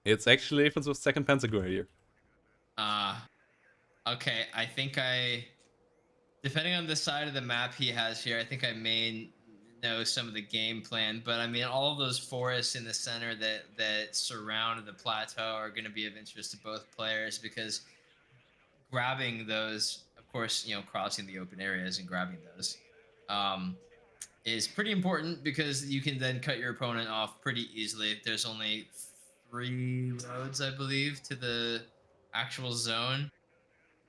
It's actually Lathans with second Panzer Grenadier. Uh, okay. I think depending on the side of the map he has here, I think I may know some of the game plan. But I mean, all of those forests in the center that surround the plateau are going to be of interest to both players because grabbing those, of course, crossing the open areas and grabbing those, um, is pretty important because you can then cut your opponent off pretty easily. There's only 3 roads, I believe, to the actual zone.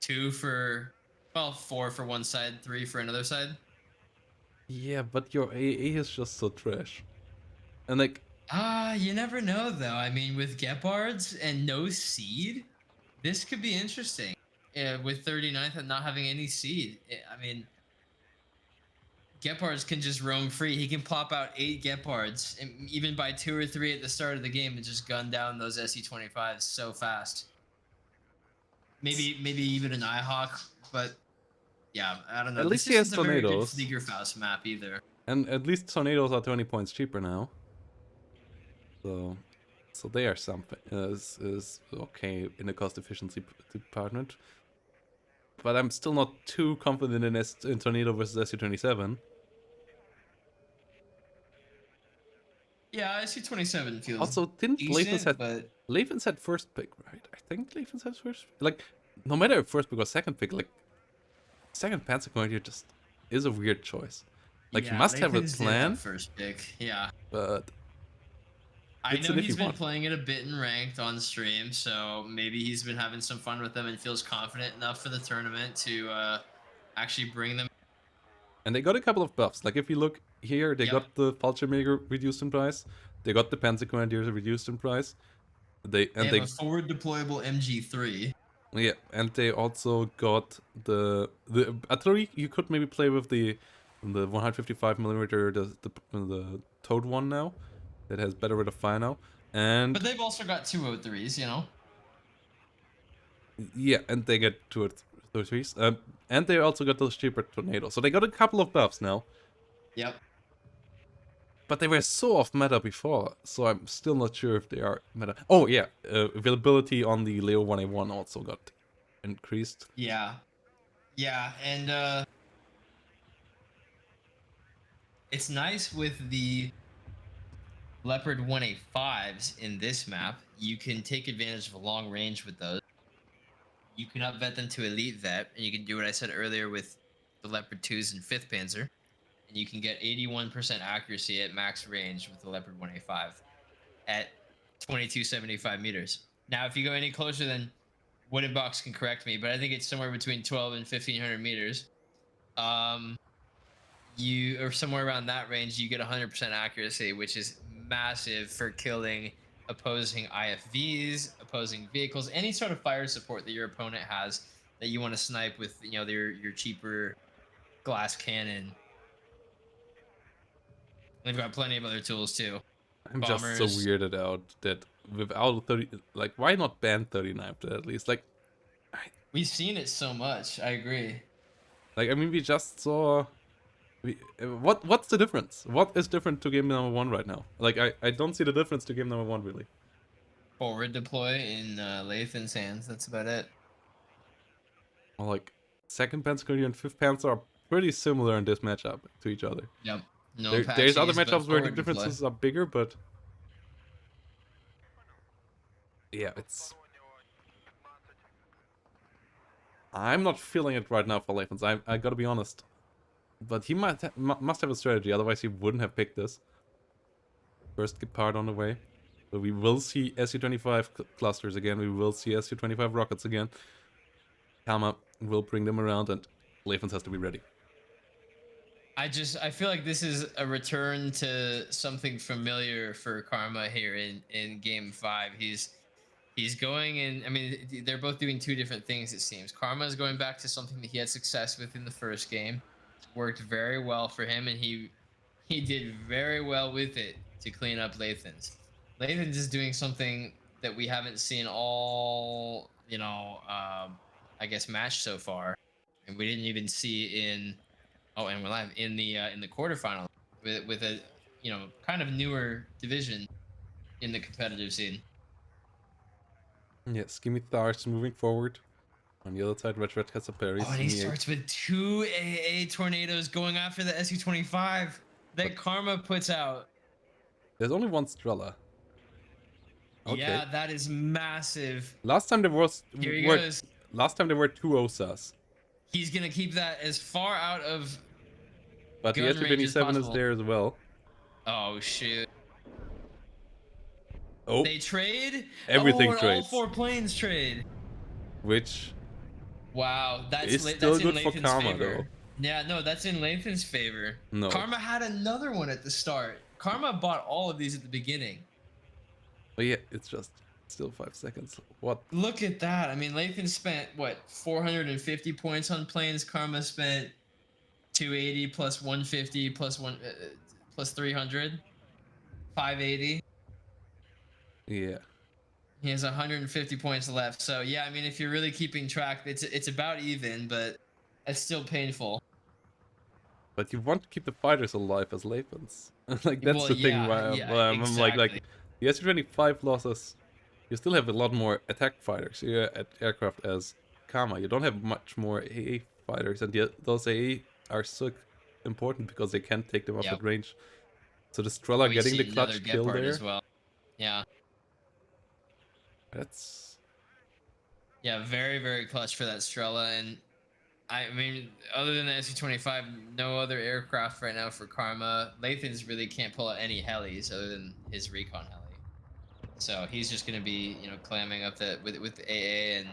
Two for, well, four for one side, three for another side. Yeah, but your AA is just so trash. And like, You never know though. I mean, with Gepards and no seed, this could be interesting. With 39th and not having any seed. I mean, Gepards can just roam free. He can pop out 8 Gepards, and even by 2 or 3 at the start of the game, and just gun down those SE-25s so fast. Maybe even an IHawk, but yeah, I don't know. at This least he has isn't a very good tornadoes. Fliegerfaust map either. And at least tornadoes are 20 points cheaper now. So they are something is okay in the cost efficiency department. But I'm still not too confident in Tornado versus SU-27. Yeah, SE-27 feels Also, didn't decent, but Lathans had first pick, right? I think Lathans had first. Like, no matter if first pick or second pick, like second Panzer Grenadier just is a weird choice. Like, he yeah, must have a Lathans did have plan, first pick. Yeah. but I it's know an iffy he's been one. playing it a bit in ranked on stream, so maybe he's been having some fun with them and feels confident enough for the tournament to actually bring them. And they got a couple of buffs. Like, if you look here, they Yep. got the Fallschirmjäger reduced in price. They got the Panzer Grenadiers reduced in price. They They and have a they forward deployable MG3. Yeah, and they also got the artillery. You could maybe play with the 155 millimeter, the towed one now, that has better rate of fire now, But and they've also got 203s, you know? yeah, and they get two or threes, and they also got those cheaper tornadoes. So they got a couple of buffs now, Yep. but they were so off meta before, so I'm still not sure if they are meta. Oh yeah, availability on the Leo 1A1 also got increased. Yeah. Yeah, and it's nice with the Leopard 1A5s in this map. You can take advantage of a long range with those. You can upvet them to elite vet, and you can do what I said earlier with the Leopard 2s and 5th Panzer, and you can get 81% accuracy at max range with the Leopard 1A5 at 2275 meters. Now, if you go any closer than Wooden Box can correct me, but I think it's somewhere between 12 and 1500 meters. Um, you or somewhere around that range, you get 100% accuracy, which is massive for killing opposing IFVs, opposing vehicles, any sort of fire support that your opponent has that you want to snipe with, your cheaper glass cannon. They've got plenty of other tools too. I'm just so Bombers. weirded out that without 30, like, why not ban 39 at least? We've seen it so much. I agree. I mean, we just saw. What's the difference? What is different to game number one right now? Like, I don't see the difference to game number one really. Forward deploy in Lathan's hands. That's about it. Well, like, second Panzer and fifth Panzer are pretty similar in this matchup to each other. Yep. No There's other Apaches, but matchups where the forward deploy. differences are bigger, but yeah, it's. I'm not feeling it right now for Lathans. I gotta be honest. But he must have a strategy, otherwise he wouldn't have picked this. First part on the way. So we will see SU-25 clusters again, we will see SU-25 rockets again. Kama will bring them around, and Lathans has to be ready. I feel like this is a return to something familiar for Karma here in game 5. He's going in. I mean, they're both doing two different things, it seems. Karma is going back to something that he had success with in the first game. It's worked very well for him, and he did very well with it to clean up Lathans. Lathans is doing something that we haven't seen all, I guess, match so far, and we didn't even see in. Oh, and we're live in the quarterfinal with a kind of newer division in the competitive scene. Yeah, Scimitar's moving forward. On the other side, Red has a parry. Oh, and he Simi 8. starts with two AA tornadoes going after the SU-25 But that Karma puts out. there's only one Strela. Okay. Yeah, that is massive. Last time there Here he were goes. last time there were two Osas. He's gonna keep that as far out of But the gun range as SU-27 is possible. there as well. Oh shoot. Oh, They trade? everything Oh, and all trades. 4 planes trade. Which Wow, is that's still in good for Lathan's Karma, favor. though. Yeah, no, that's in Lathan's favor. No. Karma had another one at the start. Karma bought all of these at the beginning. But yeah, it's just still 5 seconds. What? Look at that. I mean, Lathan spent what 450 points on planes. Karma spent 280 plus 150 plus plus 300, 580. Yeah. He has 150 points left. So yeah, I mean, if you're really keeping track, it's about even, but it's still painful. But you want to keep the fighters alive as Lathans. Like, that's Well, the thing yeah, yeah, I'm exactly. like, the SU-25 losses, you still have a lot more attack fighters here at aircraft as Karma. You don't have much more AA fighters, and yet those AA are so important because they can't take them off Yep. at range. So the Strela We getting see the another clutch kill Gepard there, as well. Yeah. that's... Yeah, very, very clutch for that Strela. And I mean, other than the SU-25, no other aircraft right now for Karma. Lathans really can't pull out any helis other than his recon heli. So he's just going to be, clamming up with the AA and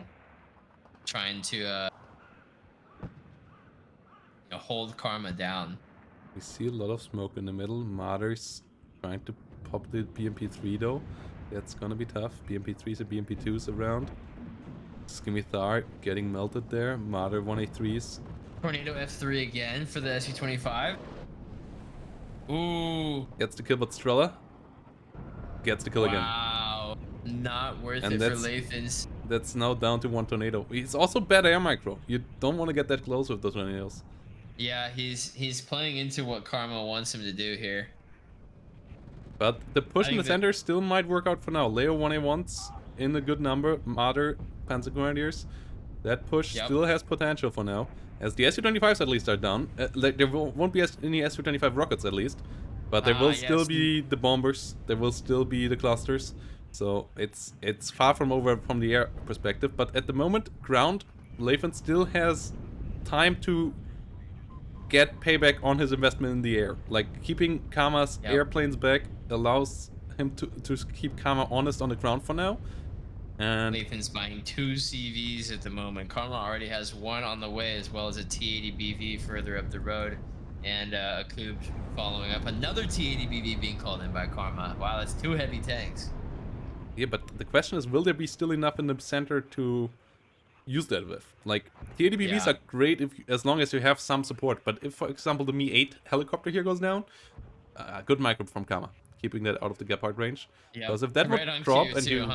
trying to hold Karma down. We see a lot of smoke in the middle. Marder's trying to pop the BMP-3 though. That's gonna be tough. BMP-3s and BMP-2s around. Scimitar getting melted there. Marder 183s. Tornado F3 again for the SU-25. Ooh. Gets the kill, but Strela gets the kill again. Wow. Not worth And it for Lathans. That's now down to one tornado. He's also bad air micro. You don't want to get that close with those tornadoes. Yeah, he's playing into what Karma wants him to do here. But the push in the think center still might work out for now. Leo 1A1s in a good number. Marder, Panzer Grenadiers. That push still has potential for now. As the SU-25s at least are down. There won't be any SU-25 rockets at least. But there will still be the bombers. There will still be the clusters. So it's far from over from the air perspective. But at the moment, ground, Lathans still has time to get payback on his investment in the air. Like, keeping Karma's airplanes back allows him to keep Karma honest on the ground for now. And Lathan's buying 2 CVs at the moment. Karma already has 1 on the way, as well as a T-80BV further up the road, and a Kub following up. Another T-80BV being called in by Karma. Wow, that's 2 heavy tanks. Yeah, but the question is, will there be still enough in the center to use that with? Like, T-80BVs are great as long as you have some support. But if, for example, the Mi-8 helicopter here goes down, good micro from Karma, keeping that out of the Gepard range. Because if that would drop and you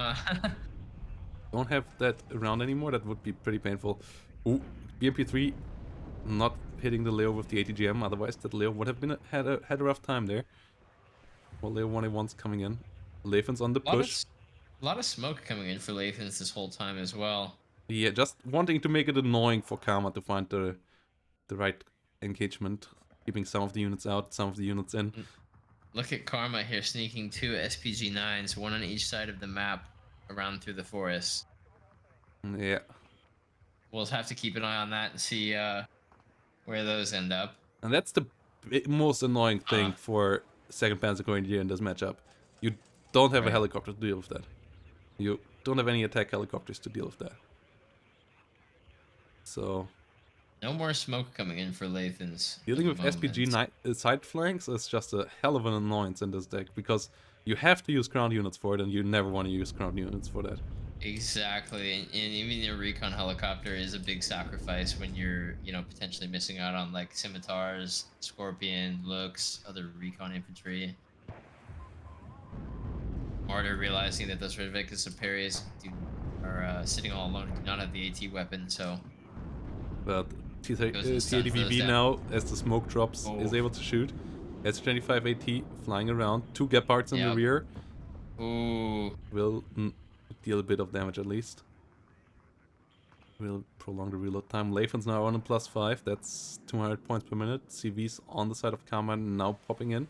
don't have that around anymore, that would be pretty painful. Ooh, BMP-3 not hitting the Leo with the ATGM, otherwise that Leo would have been had a rough time there. Well, Leo 1A1's coming in. Lathans on the push. A lot of smoke coming in for Lathans this whole time as well. Yeah, just wanting to make it annoying for Karma to find the right engagement. Keeping some of the units out, some of the units in. Look at Karma here sneaking 2 SPG-9s, 1 on each side of the map around through the forest. Yeah. We'll have to keep an eye on that and see where those end up. And that's the most annoying thing for 2nd Panzer Grenadier in this matchup. You don't have a helicopter to deal with that. You don't have any attack helicopters to deal with that. So... no more smoke coming in for Lathans. Dealing with SPG side flanks is just a hell of an annoyance in this deck, because you have to use ground units for it, and you never want to use ground units for that. Exactly, and even your recon helicopter is a big sacrifice when you're, potentially missing out on like Scimitars, Scorpion, Looks, other recon infantry. Martyr realizing that those Red Vegas Superiors are sitting all alone and do not have the AT weapon, so... But T-80BV now, as the smoke drops, is able to shoot. S-25 AT flying around, 2 Gepards in the rear. Ooh. Will deal a bit of damage at least. Will prolong the reload time. Lathans now on a +5. That's 200 points per minute. CV's on the side of Karma now popping in.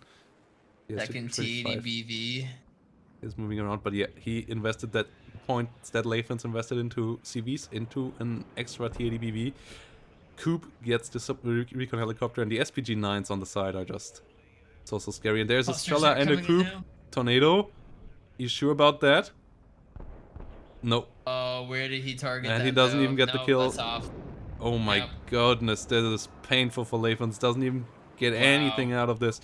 Second TADBV. Is moving around, but yeah, he invested that points that Lathans invested into CVs into an extra TADBV. Coop gets the recon helicopter, and the SPG-9s on the side are just so scary. And there's a Clusters Strela are and a coming in Coop now. tornado. You sure about that? No. Oh, where did he target And that, he doesn't though? even get the No, kill. that's off. Oh my Yep. goodness, this is painful for Lathans. Doesn't even get Wow. anything out of this.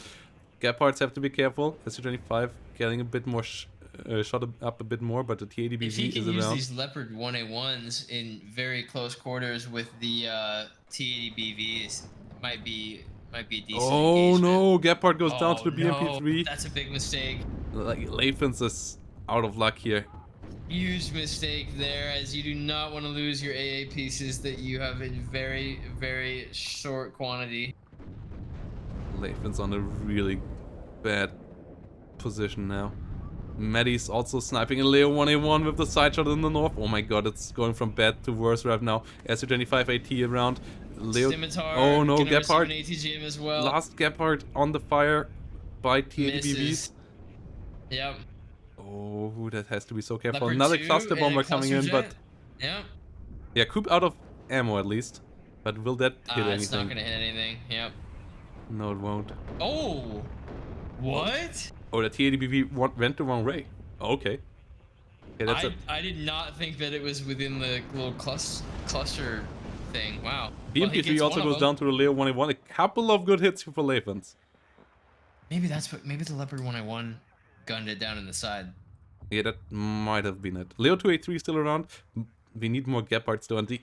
Gepards have to be careful. SU-25 getting a bit more shot up a bit more, but the If he TADBV can is use around. these Leopard 1A1s in very close quarters with the TADBVs, it might be a decent Oh engagement. no, Gepard goes down to Oh the BMP3. no, that's a big mistake. Like, Lathans is out of luck here. Huge mistake there, as you do not want to lose your AA pieces that you have in very, very short quantity. Lathans on a really bad position now. Maddie's also sniping a Leo 1A1 with the side shot in the north. Oh my god, it's going from bad to worse right now. SU-25 AT around. Leo. Scimitar, Oh no, gonna receive an Gepard. ATGM as well. Last Gepard on the fire by TADBVs. Misses. Yep. Oh, that has to be so careful. Leopard Another 2 cluster and a bomber coming cluster in, but jet. Yep. yeah, Coop out of ammo at least. But will that hit It's not anything? gonna hit anything. Yep. No, it won't. Oh. What? Oh, the TADBV went the wrong way. Okay. Yeah, that's I did not think that it was within the little cluster thing. Wow. BMP3 also goes down to the Leo 1A1. A couple of good hits for Lathans. Maybe that's what. Maybe the Leopard 1A1 gunned it down in the side. Yeah, that might have been it. Leo 2A3 still around. We need more Gepards though, and the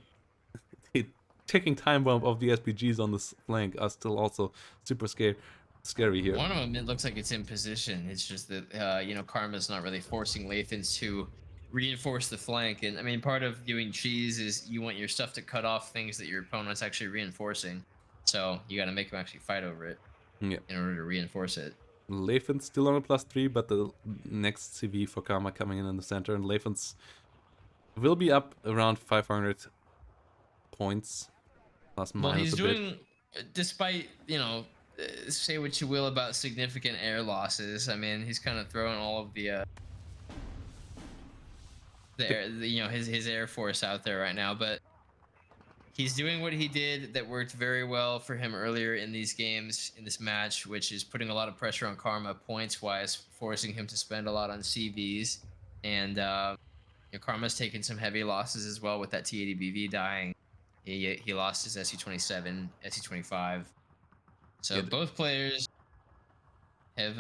ticking time bomb of the SPGs on this flank are still also super scary here. One of them, it looks like it's in position. It's just that you know, Karma's not really forcing Lathans to reinforce the flank. And I mean, part of doing cheese is you want your stuff to cut off things that your opponent's actually reinforcing. So you got to make them actually fight over it in order to reinforce it. Lathans still on a +3, but the next CV for Karma coming in the center, and Lathans will be up around 500 points, plus minus Well, he's a doing, despite, you know, say what you will about significant air losses. I mean, he's kind of throwing all of the you know, his air force out there right now, but he's doing what he did that worked very well for him earlier in these games, in this match, which is putting a lot of pressure on Karma points-wise, forcing him to spend a lot on CVs. And you know, Karma's taken some heavy losses as well with that TADBV dying. He lost his SU-27, SU-25. So both players have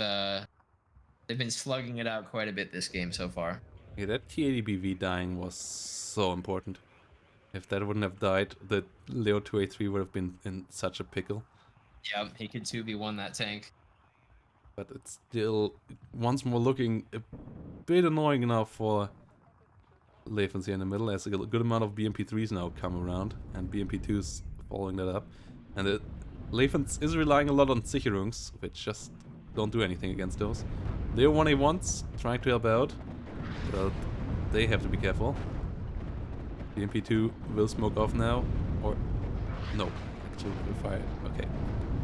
they've been slugging it out quite a bit this game so far. Yeah, that TADBV dying was so important. If that wouldn't have died, the Leo 2A3 would have been in such a pickle. Yeah, he could 2v1 that tank. But it's still once more looking a bit annoying now for Lathans here in the middle, as a good amount of BMP3s now come around, and BMP2s following that up. And Lathans is relying a lot on Sicherungs, which just don't do anything against those. Leo 1A1s trying to help out, but they have to be careful. BMP2 will smoke off now, or no, actually will fire. Okay,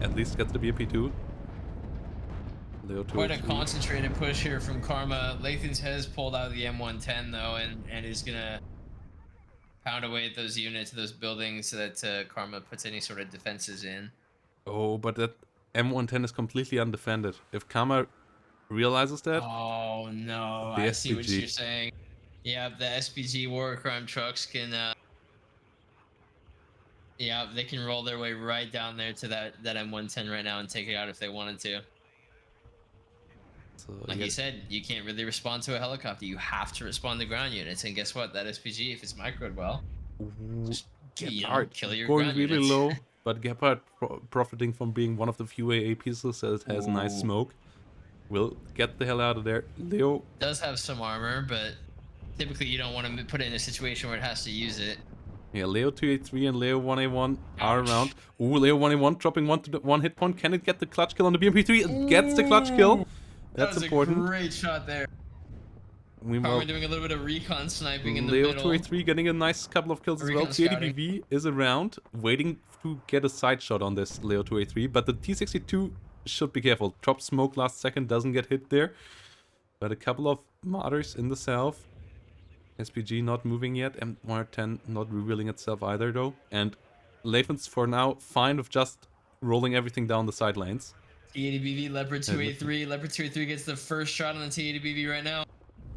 at least gets the BMP2. Leo 2. Quite a concentrated push here from Karma. Lathans has pulled out the M110 though, and is gonna pound away at those units, those buildings, so that Karma puts any sort of defenses in. Oh, but that M110 is completely undefended. If Karma realizes that, Oh no, the I see what SPG. you're saying. Yeah, the SPG war crime trucks can yeah, they can roll their way right down there to that M110 right now and take it out if they wanted to. So, Like you said, you can't really respond to a helicopter. You have to respond to ground units. And guess what? That SPG, if it's microed well, just Gepard kill your going ground really units. low, but Gepard profiting from being one of the few AA pieces that has nice smoke. Will get the hell out of there. Leo does have some armor, but typically you don't want to put it in a situation where it has to use it. Yeah, Leo 2A3 and Leo 1A1 are around. Ooh, Leo 1A1 dropping one hit point. Can it get the clutch kill on the BMP3? It gets the clutch kill. That's that was important. a great shot there. Meanwhile, Karma doing a little bit of recon sniping in the Leo middle. 283 getting a nice couple of kills as well. Recon scouting. TADBV is around, waiting to get a side shot on this Leo 283, but the T62 should be careful. Drop smoke last second, doesn't get hit there. But a couple of martyrs in the south. SPG not moving yet, M110 not revealing itself either though. And Lathans for now fine with just rolling everything down the side lanes. T80BV, Leopard 283. Leopard 283 gets the first shot on the T80BV right now.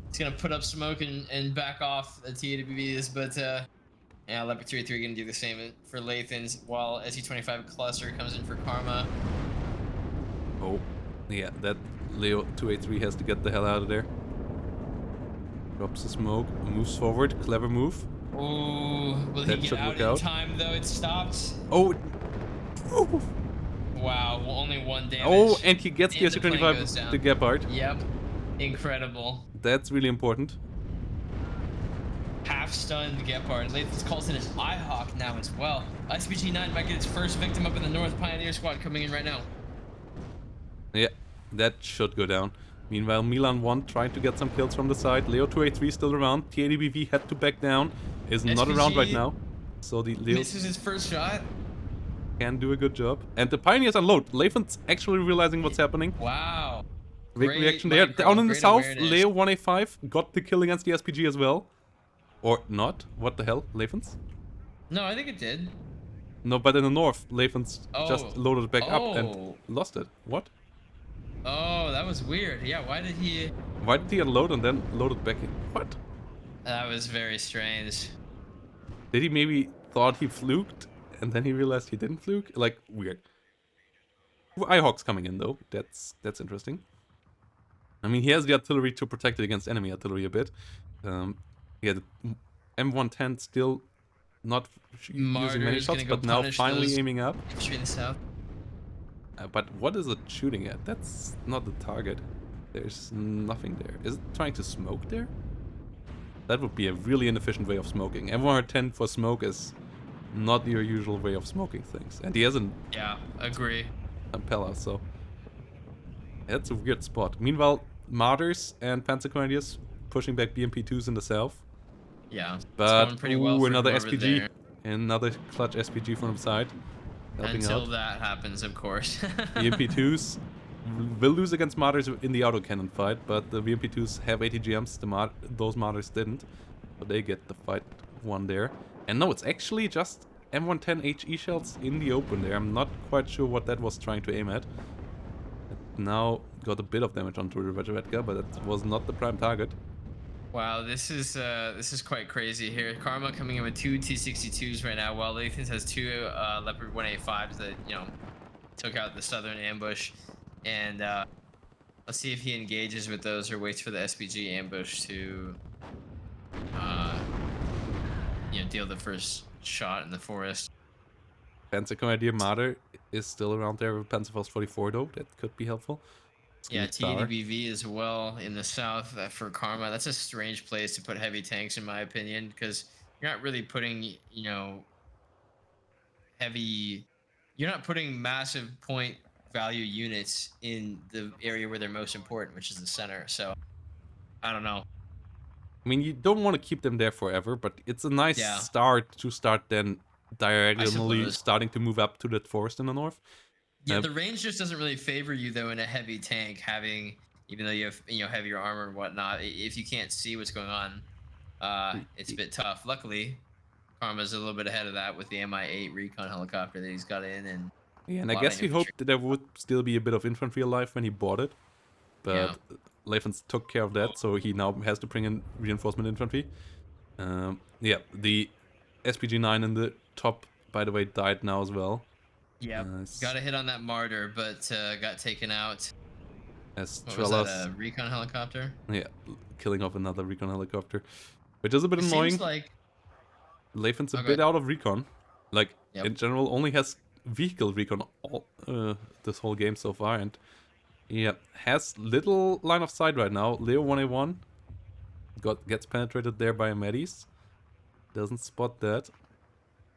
He's gonna put up smoke and back off the T80BVs, but yeah, Leopard 283 gonna do the same for Lathans, while SE25 Cluster comes in for Karma. Oh, yeah, that Leo 283 has to get the hell out of there. Drops the smoke, moves forward, clever move. Ooh, will That he should get out work in out. time though? It stops. Oh! Oh, Wow, well, only one damage. oh, and he gets the And the plane goes SU-25 down. to Gepard. Yep, incredible. That's really important. Half stunned Gepard. Lathans calls in his IHawk now as well. SPG9 might get its first victim up in the North. Pioneer Squad coming in right now. Yeah, that should go down. Meanwhile, Milan 1 trying to get some kills from the side. Leo 283 still around. TADBV had to back down. Is not around right SPG now. So the Leo misses his first shot. can do a good job. And the Pioneers unload. Lathan's actually realizing what's happening. Wow. Big Great reaction there. micro, Down in the great south, awareness. Leo 185 got the kill against the SPG as well. Or not. What the hell? Lathans? No, I think it did. No, but in the north, Lathans just Oh. loaded it back up and Oh. lost it. What? Oh, that was weird. Yeah, why did he... Why did he unload and then load it back in? What? That was very strange. Did he maybe thought he fluked and then he realized he didn't fluke? Like, weird. IHawk's coming in though. That's interesting. I mean, he has the artillery to protect it against enemy artillery a bit. Yeah, the M110 still not using many Martyr's shots, gonna go but now punish finally those aiming up. infantry in the south. But what is it shooting at? That's not the target. There's nothing there. Is it trying to smoke there? That would be a really inefficient way of smoking. M110 for smoke is not your usual way of smoking things. And he has an Yeah, agree. impeller, so... That's a weird spot. Meanwhile, Martyrs and Panzer Grenadiers pushing back BMP2s in the south. Yeah, it's But, going pretty well for another him over SPG. there. Another clutch SPG from the side. Helping Until out. that happens, of course. VMP2s will lose against Martyrs in the autocannon fight, but the VMP2s have ATGMs, those Martyrs didn't. So they get the fight won there. And no, it's actually just M110 HE shells in the open there. I'm not quite sure what that was trying to aim at. It now got a bit of damage onto the Regeredka, but it was not the prime target. Wow, this is quite crazy here. Karma coming in with 2 T62s right now, while Lathans has 2 Leopard 185s that, you know, took out the southern ambush. And let's see if he engages with those or waits for the SPG ambush to, you know, deal the first shot in the forest. Panzer Grenadier Martyr is still around there with Panzerfaust 44 though. That could be helpful. Yeah, Star. TDBV as well in the south for Karma. That's a strange place to put heavy tanks, in my opinion, because you're not really putting, you know, you're not putting massive point value units in the area where they're most important, which is the center. So, I don't know. I mean, you don't want to keep them there forever, but it's a nice Yeah. start to start then diagonally suppose. starting to move up to that forest in the north. Yeah, the range just doesn't really favor you though in a heavy tank, having, even though you have, you know, heavier armor and whatnot. If you can't see what's going on, it's a bit tough. Luckily, Karma's a little bit ahead of that with the Mi-8 recon helicopter that he's got in, and Yeah, and a I lot guess of he infantry. hoped that there would still be a bit of infantry alive when he bought it. But Lathans took care of that, so he now has to bring in reinforcement infantry. Yeah, the SPG-9 in the top, by the way, died now as well. Yeah, got a hit on that martyr, but got taken out. As What was that, Trellas, a recon helicopter? yeah, killing off another recon helicopter. Which is a bit It annoying. seems like Lathan's a Okay. bit out of recon. Like, Yep. in general, only has vehicle recon all, this whole game so far. And, yeah, has little line of sight right now. Leo 1A1 gets penetrated there by a Medis. Doesn't spot that.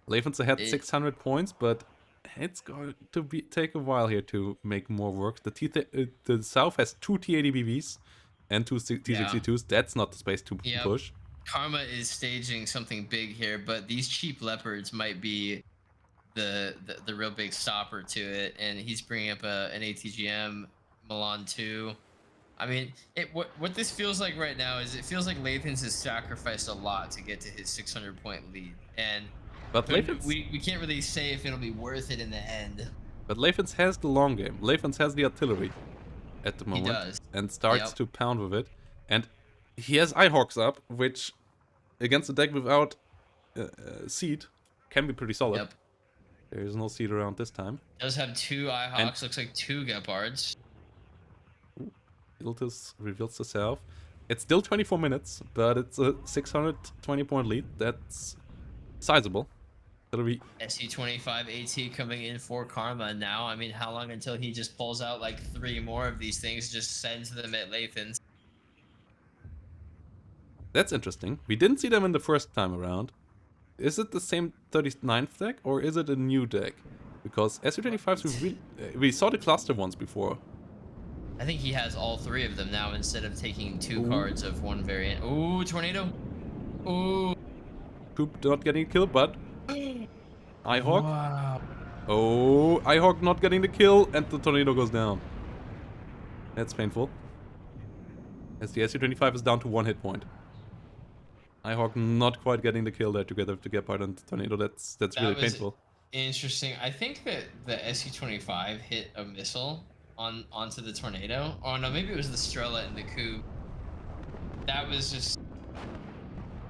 Lathan's ahead 600 points, but it's going to take a while here to make more work. The South has 2 T80BVs. and two Yeah. T62s. That's not the space to Yep. push. Karma is staging something big here, but these cheap leopards might be the real big stopper to it. And he's bringing up an ATGM Milan 2. I mean, what this feels like right now is it feels like Lathans has sacrificed a lot to get to his 600-point lead, and But Lathans, we can't really say if it'll be worth it in the end. has the long game. Lathans has the artillery at the He moment does. and starts Yep. to pound with it. And he has Eyehawks up, which against a deck without seed can be pretty solid. Yep. There is no seed around this time. Does have two And Eyehawks. Looks like two Gepards. Iltis reveals herself. It's still 24 minutes, but it's a 620 point lead. That's sizable. That'll be SC25 AT coming in for Karma now. I mean, how long until he just pulls out like 3 more of these things, just sends them at Lathans? that's interesting. We didn't see them in the first time around. Is it the same 39th deck or is it a new deck? Because SU25s we saw the cluster ones before. I think he has all 3 of them now instead of taking 2 Ooh. cards of one variant. Ooh, tornado. Ooh. Coop not getting killed, but Eyehawk. Wow. Oh, Eyehawk not getting the kill, and the tornado goes down. That's painful. As the SU25 is down to 1 hit point. Eyehawk not quite getting the kill there together with the Gepard and the tornado. That's really painful. Interesting. I think that the SU25 hit a missile onto the tornado. Oh no, maybe it was the Strela and the coup. That was just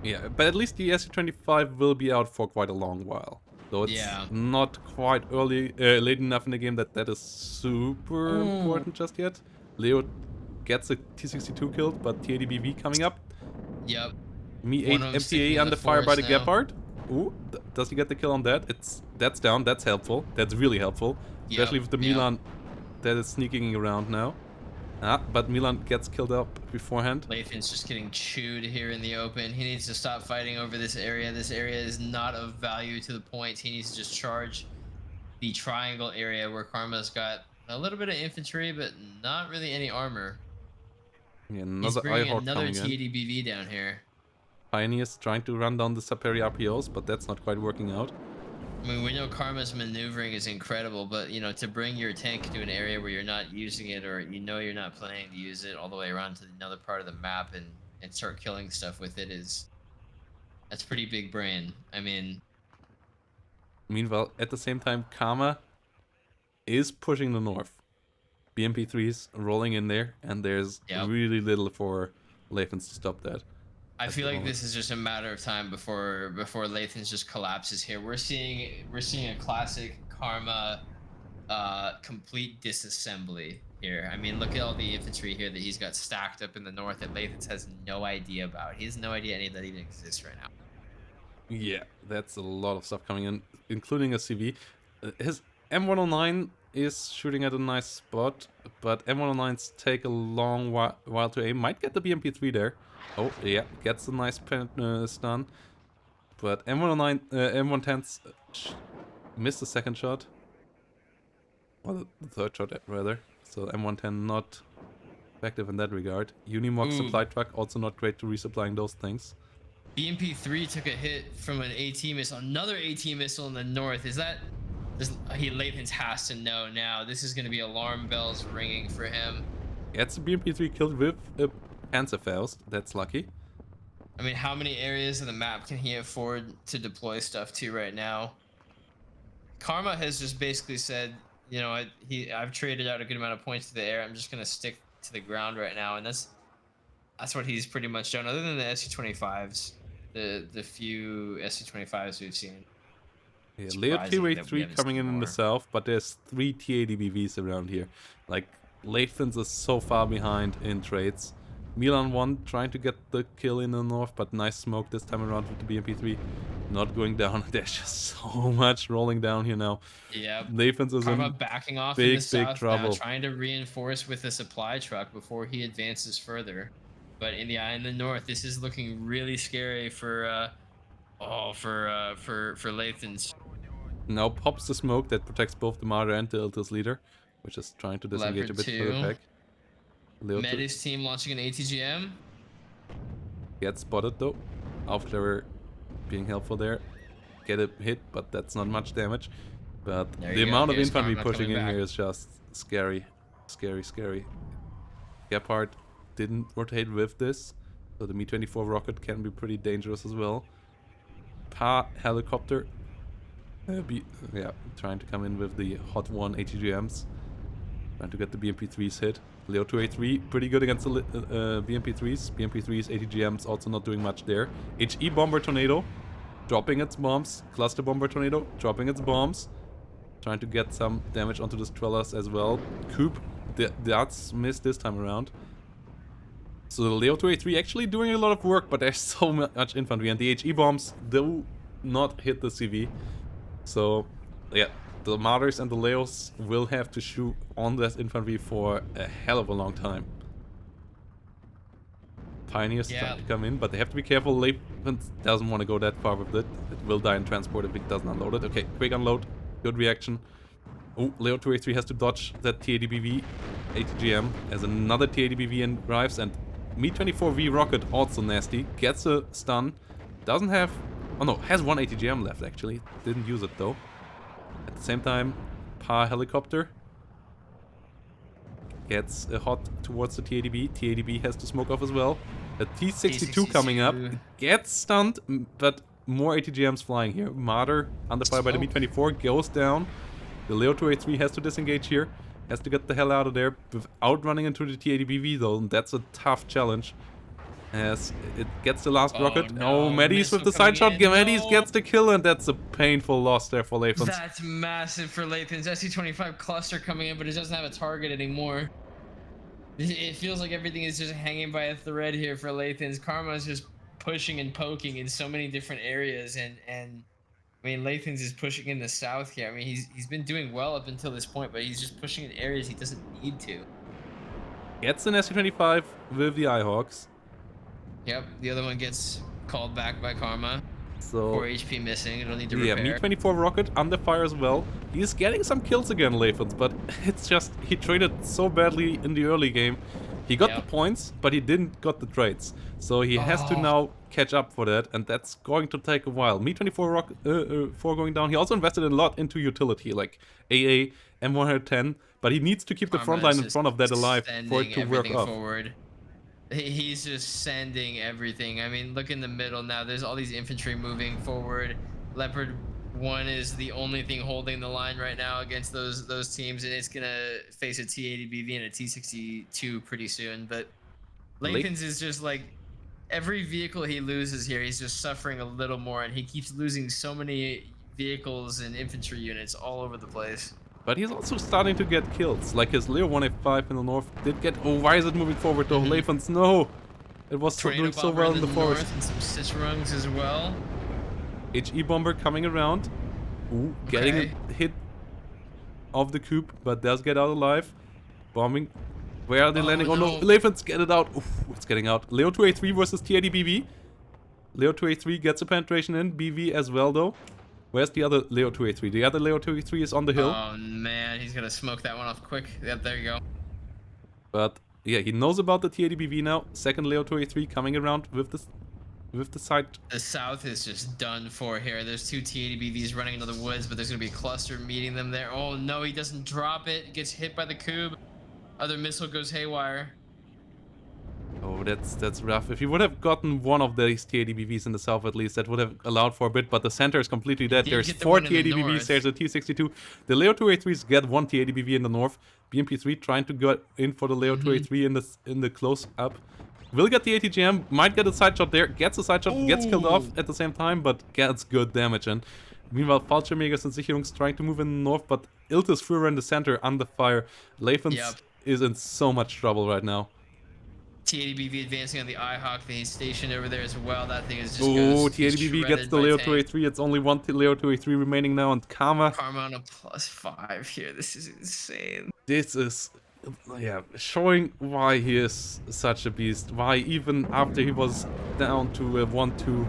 Yeah, but at least the SU25 will be out for quite a long while. So it's not quite late enough in the game that is super important just yet. Leo gets a T62 killed, but TADBV coming up. Yep. Me 8 MTA under fire by the Gepard. Ooh, does he get the kill on that? That's down. That's helpful. That's really helpful, especially with the Milan that is sneaking around now. But Milan gets killed up beforehand. Lathan's just getting chewed here in the open. He needs to stop fighting over this area. This area is not of value to the points. He needs to just charge the triangle area where Karma's got a little bit of infantry, but not really any armor. Yeah, He's bringing another coming TADBV down here. Pioneers trying to run down the Saperi RPOs, but that's not quite working out. I mean, we know Karma's maneuvering is incredible, but, you know, to bring your tank to an area where you're not using it, or you know you're not planning to use it all the way around to another part of the map and start killing stuff with it that's pretty big brain. I mean... Meanwhile, at the same time, Karma is pushing the north. BMP3s rolling in there, and there's really little for Lathans to stop that. I feel like this is just a matter of time before Lathans just collapses here. We're seeing a classic Karma complete disassembly here. I mean, look at all the infantry here that he's got stacked up in the north that Lathans has no idea about. He has no idea any of that even exists right now. Yeah, that's a lot of stuff coming in, including a CV. His M109 is shooting at a nice spot, but M109s take a long while to aim. Might get the BMP3 there. Oh, yeah, gets a nice stun. But M110s missed the second shot. Well, the third shot, rather. So M110 not effective in that regard. Unimog supply truck, also not great to resupplying those things. BMP3 took a hit from an AT missile. Another AT missile in the north. Is that... Lathans has to know now. This is going to be alarm bells ringing for him. Yeah, it's a BMP3 killed with a Panzerfaust. That's lucky. I mean, how many areas of the map can he afford to deploy stuff to right now? Karma has just basically said, you know, I've traded out a good amount of points to the air. I'm just going to stick to the ground right now, and that's what he's pretty much done. Other than the SC-25s, the few SC-25s we've seen. Yeah, Leo T-Ray3 coming in the south, but there's 3 TADBVs around here. Like, Lathans is so far behind in trades. Milan 1 trying to get the kill in the north, but nice smoke this time around with the BMP3. Not going down. There's just so much rolling down here now. Yeah. Lathans is in backing off big, in the south big trouble. now, trying to reinforce with a supply truck before he advances further. But in the north, this is looking really scary for Lathans. Now pops the smoke that protects both the Marder and the Iltis leader, which is trying to disengage a bit further back. Leo Medis team launching an ATGM. gets spotted though. Aufklärer being helpful there. Get a hit, but that's not much damage. But There the you go. amount of Here's infantry Karma pushing coming in back. here is just scary. Scary, scary. Gepard didn't rotate with this, so the Mi-24 rocket can be pretty dangerous as well. Pa helicopter. Yeah, trying to come in with the Hot 1 ATGMs. Trying to get the BMP-3s hit. Leo 2A3, pretty good against the BMP-3s. BMP-3s, ATGMs also not doing much there. HE Bomber Tornado, dropping its bombs. Cluster Bomber Tornado, dropping its bombs. Trying to get some damage onto the Strellas as well. Coop, that's missed this time around. So the Leo 2A3 actually doing a lot of work, but there's so much infantry. And the HE bombs do not hit the CV. So, yeah, the Martyrs and the Leos will have to shoot on this infantry for a hell of a long time. Pioneers trying to come in, but they have to be careful. Lathans doesn't want to go that far with it. It will die in transport if it doesn't unload it. Okay, quick unload. Good reaction. Oh, Leo 2A3 has to dodge that TADBV ATGM as another TADBV arrives, and Mi-24V rocket also nasty. Gets a stun. Doesn't have... Oh no, has one ATGM left actually. Didn't use it though. At the same time, Pa helicopter gets a hot towards the TADB. TADB has to smoke off as well. A T-62 coming up. Gets stunned, but more ATGMs flying here. Martyr under fire by the Mi-24 goes down. The Leo 2A3 has to disengage here. Has to get the hell out of there without running into the TADBV though. And that's a tough challenge. As it gets the last rocket. No, oh, Medis with the side shot. Medis gets the kill, and that's a painful loss there for Lathans. That's massive for Lathans. SC-25 cluster coming in, but it doesn't have a target anymore. It feels like everything is just hanging by a thread here for Lathans. Karma is just pushing and poking in so many different areas, and I mean, Lathans is pushing in the south here. I mean, he's been doing well up until this point, but he's just pushing in areas he doesn't need to. Gets an SC-25 with the Eyehawks. Yep, the other one gets called back by Karma. So 4 HP missing, it'll need to repair. Yeah, Mi-24 rocket under fire as well. He's getting some kills again, Lathans, but it's just he traded so badly in the early game. He got the points, but he didn't got the trades. So he has to now catch up for that, and that's going to take a while. Mi-24 rocket 4 going down. He also invested a lot into utility, like AA, M110, but he needs to keep the front line in front of that alive for it to work up. Forward. He's just sending everything. I mean, look in the middle now. There's all these infantry moving forward. Leopard 1 is the only thing holding the line right now against those teams, and it's gonna face a T-80BV and a T-62 pretty soon. But Lathans is just like, every vehicle he loses here, he's just suffering a little more, and he keeps losing so many vehicles and infantry units all over the place. But he's also starting to get kills, like his Leo 185 in the north did get... Oh, why is it moving forward though? Lathans, no! It was doing so well in the forest. And some Cicerungs as well. HE Bomber coming around. Ooh, getting a hit of the Coop, but does get out alive. Bombing. Where are they landing? Oh no, Lathans, get it out. Oof, it's getting out. Leo 2A3 versus TADBV. Leo 2A3 gets a penetration in. BV as well though. Where's the other Leo 2A3? The other Leo 2A3 is on the hill. Oh man, he's gonna smoke that one off quick. Yep, there you go. But yeah, he knows about the TADBV now. Second Leo 2A3 coming around with the side. The south is just done for here. There's 2 TADBVs running into the woods, but there's gonna be a cluster meeting them there. Oh no, he doesn't drop it. Gets hit by the cube. Other missile goes haywire. Oh, that's rough. If you would have gotten one of these TADBVs in the south at least, that would have allowed for a bit, but the center is completely dead. There's 4 TADBVs, there's a T-62. The Leo 2A3s get 1 TADBV in the north. BMP-3 trying to get in for the Leo 2A3 in the close-up. Will get the ATGM, might get a side shot there, gets a side shot, gets killed off at the same time, but gets good damage. And meanwhile, Fallschirmjägers and Sicherungs trying to move in the north, but Iltis Führer in the center under fire. Lathans is in so much trouble right now. TADBV advancing on the Eyehawk. He's stationed over there as well. That thing is just TADBV gets the Leo 2A3. It's only 1 Leo 2A3 remaining now, and Karma on a +5 here. This is insane. This is, yeah, showing why he is such a beast. Why even after he was down to a 1-2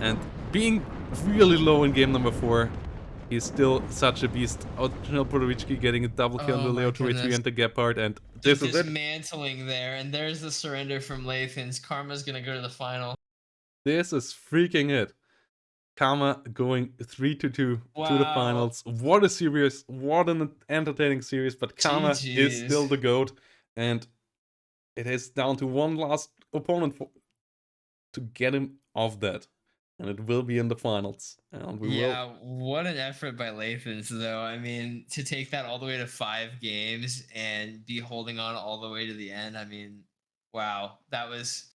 and being really low in game number 4, he's still such a beast. Original Podovicki getting a double kill on the Leo 2A3 and the Gepard, and Just This is it. dismantling there, and there's the surrender from Lathans. Karma's gonna go to the final. This is freaking it. Karma going 3-2 to the Wow. finals. What a series. What an entertaining series. But Karma is still GG's. the GOAT. And it is down to one last opponent to get him off that. And it will be in the finals. And we will. Yeah, what an effort by Lathans, though. I mean, to take that all the way to 5 games and be holding on all the way to the end. I mean, wow, that was